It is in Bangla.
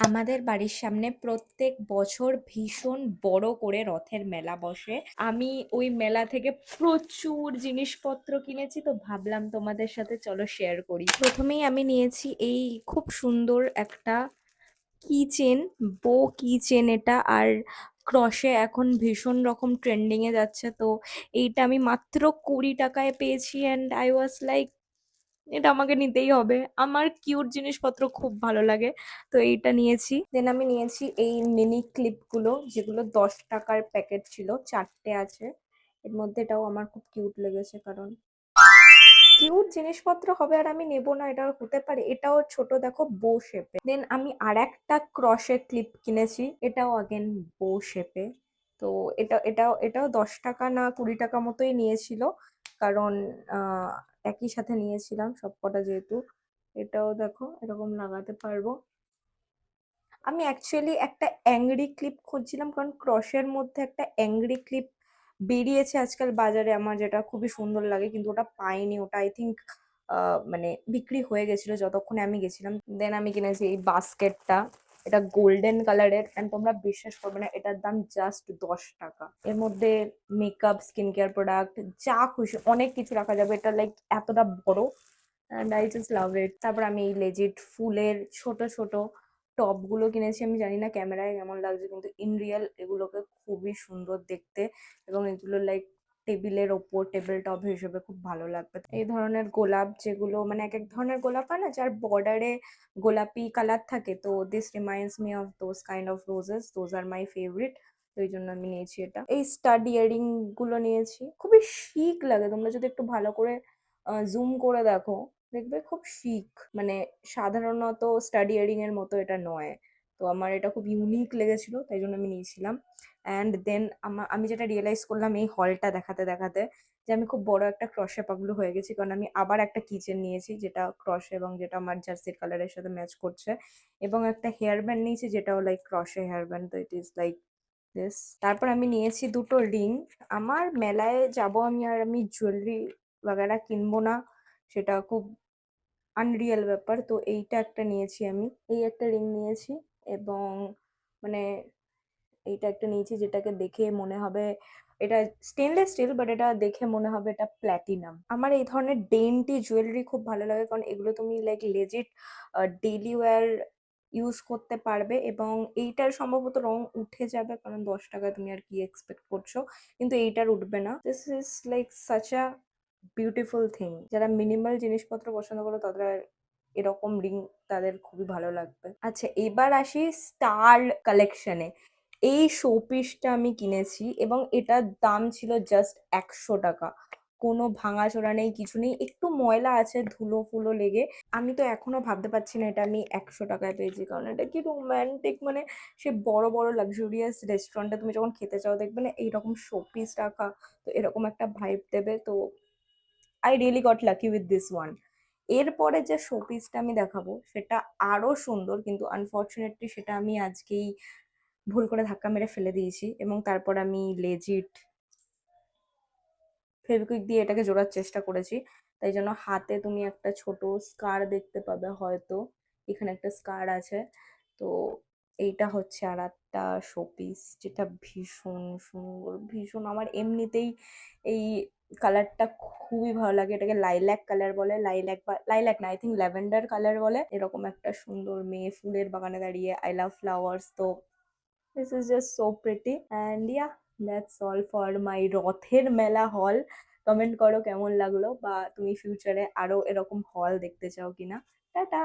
আমাদের বাড়ির সামনে প্রত্যেক বছর ভীষণ বড় করে রথের মেলা বসে। আমি ওই মেলা থেকে প্রচুর জিনিসপত্র কিনেছি, তো ভাবলাম তোমাদের সাথে চলো শেয়ার করি। প্রথমেই আমি নিয়েছি এই খুব সুন্দর একটা কি চেন, বো কি চেন এটা। আর ক্রশে এখন ভীষণ রকম ট্রেন্ডিং এ যাচ্ছে, তো এইটা আমি মাত্র 20 টাকায় পেয়েছি অ্যান্ড আই ওয়াজ লাইক এটা আমাকে নিতেই হবে। আমার কিউট জিনিসপত্র খুব ভালো লাগে, তো এইটা নিয়েছি। দেন আমি নিয়েছি এই মিনি ক্লিপ গুলো, যেগুলো 10 টাকার প্যাকেট ছিল, 4টে আছে এর মধ্যে। এটাও আমার খুব কিউট লেগেছে, কারণ কিউট জিনিসপত্র হবে আর আমি নেবো না, এটা হতে পারে? এটাও ছোট, দেখো, বো শেপে। দেন আমি আর একটা ক্রশে ক্লিপ কিনেছি, এটাও আগেন বো শেপে। তো এটাও 10 টাকা না 20 টাকা মতোই নিয়েছিল, কারণ আহ একই সাথে নিয়েছিলাম সবকটা যেহেতু। এটাও দেখো এরকম লাগাতে পারবো। আমি অ্যাকচুয়ালি একটা অ্যাংরি ক্লিপ খুঁজছিলাম, কারণ ক্রশের মধ্যে একটা অ্যাংরি ক্লিপ বেরিয়েছে আজকাল বাজারে, আমার যেটা খুবই সুন্দর লাগে, কিন্তু ওটা পাইনি। ওটা আই থিঙ্ক মানে বিক্রি হয়ে গেছিল যতক্ষণে আমি গেছিলাম। দেন আমি কিনেছি এই বাস্কেটটা, এটা গোল্ডেন কালারের, অ্যান্ড তোমরা বিশ্বাস করবে না, এটার দাম জাস্ট 10 টাকা। এর মধ্যে মেকআপ, স্কিন কেয়ার প্রোডাক্ট, যা খুশি অনেক কিছু রাখা যাবে। এটা লাইক এতটা বড়, অ্যান্ড আই জাস্ট লাভ ইট। তারপর আমি এই লেজিট ফুলের ছোট ছোট টপ গুলো কিনেছি। আমি জানি না ক্যামেরায় কেমন লাগছে, কিন্তু ইন রিয়েল এগুলোকে খুবই সুন্দর দেখতে, এবং এগুলো লাইক টেবিলের ওপর টেবিল টপ হিসেবে খুব ভালো লাগবে। এই ধরনের গোলাপ, যেগুলো মানে এক এক ধরনের গোলাপ হয় না যার বর্ডারে গোলাপি কালার থাকে, তো this reminds me of those kind of roses, those are my favourite. তো এই জন্য আমি নিয়েছি এটা। এই স্টাড ইয়ারিং গুলো নিয়েছি, খুবই শিক লাগে। তোমরা যদি একটু ভালো করে জুম করে দেখো, দেখবে খুব শিক, মানে সাধারণত স্টাডি ইয়ারিং এর মতো এটা নয়। তো আমার এটা খুব ইউনিক লেগেছিল, তাই জন্য আমি নিয়েছিলাম। অ্যান্ড দেন আমি যেটা রিয়েলাইজ করলাম এই হলটা দেখাতে দেখাতে, যে আমি খুব বড় একটা ক্রশে পাগলু হয়ে গেছি, কারণ আমি আবার একটা কিচেন নিয়েছি যেটা ক্রশে এবং যেটা আমার জার্সির কালারের সাথে ম্যাচ করছে, এবং একটা হেয়ার ব্যান্ড নিয়েছি যেটাও লাইক ক্রশে হেয়ার ব্যান্ড। তো ইট ইজ লাইক দিস। তারপর আমি নিয়েছি দুটো রিং। আমার মেলায় যাব আমি, আর আমি জুয়েলারি বাগেরা কিনবো না, সেটা খুব আনরিয়েল ব্যাপার। তো এইটা একটা নিয়েছি আমি, এই একটা রিং নিয়েছি, এবং মানে এইটা একটা নিয়েছি যেটাকে দেখে মনে হবে এটা স্টেনলেস স্টিল, বাট এটা দেখে মনে হবে এটা প্ল্যাটিনাম। আমার এই ধরনের ডেন্টি জুয়েলারি খুব ভালো লাগে, কারণ এগুলো তুমি like legit daily wear use করতে পারবে, এবং এইটার সম্ভবত রং উঠে যাবে, কারণ 10 টাকায় তুমি আর কি এক্সপেক্ট করছো, কিন্তু এইটার উঠবে না। This is like such a beautiful thing. যারা মিনিমাল জিনিসপত্র পছন্দ করো তাদের এরকম রিং তাদের খুবই ভালো লাগবে। আচ্ছা, এবার আসি স্টার কালেকশনে। এই শোপিসটা আমি কিনেছি, এবং এটার দাম ছিল জাস্ট 100 টাকা। কোনো ভাঙাচোরা নেই, কিছু নেই, একটু ময়লা আছে ধুলো ফুলো লেগে। আমি তো এখনো ভাবতে পারছি না এটা আমি 100 টাকায় পেয়েছি, কারণ এটা কি রোম্যান্টিক, মানে সে বড় বড় লাক্সুরিয়াস রেস্টুরেন্টে তুমি যখন খেতে চাও দেখবে না এইরকম শোপিস রাখা, তো এরকম একটা ভাইব দেবে। তো I really goat lucky with this one. এরপরে যে শোপিসটা আমি দেখাবো সেটা আরো সুন্দর, কিন্তু আনফর্চুনেটলি সেটা আমি আজকেই ভুল করে ধাক্কা মেরে ফেলে দিয়েছি, এবং তারপর আমি লেজিট ফেভিকুইক দিয়ে এটাকে জোড়ার চেষ্টা করেছি। তাই জন্য হাতে তুমি একটা ছোট স্কার দেখতে পাবে হয়তো, এখানে একটা স্কার আছে। তো এইটা হচ্ছে আর একটা শোপিস, যেটা ভীষণ সুন্দর, ভীষণ আমার এমনিতেই এই কালারটা খুবই ভালো লাগে। এটাকে লাইল্যাক কালার বলে, লাইল্যাক বা লাইল্যাক না, আই থিঙ্ক ল্যাভেন্ডার কালার বলে। এরকম একটা সুন্দর মেয়ে ফুলের বাগানে দাঁড়িয়ে, আই লাভ ফ্লাওয়ার্স। তো this is just so pretty, and yeah, that's all for my রথের মেলা হল। কমেন্ট করো কেমন লাগলো, বা তুমি ফিউচারে আরো এরকম হল দেখতে চাও কিনা। টাটা।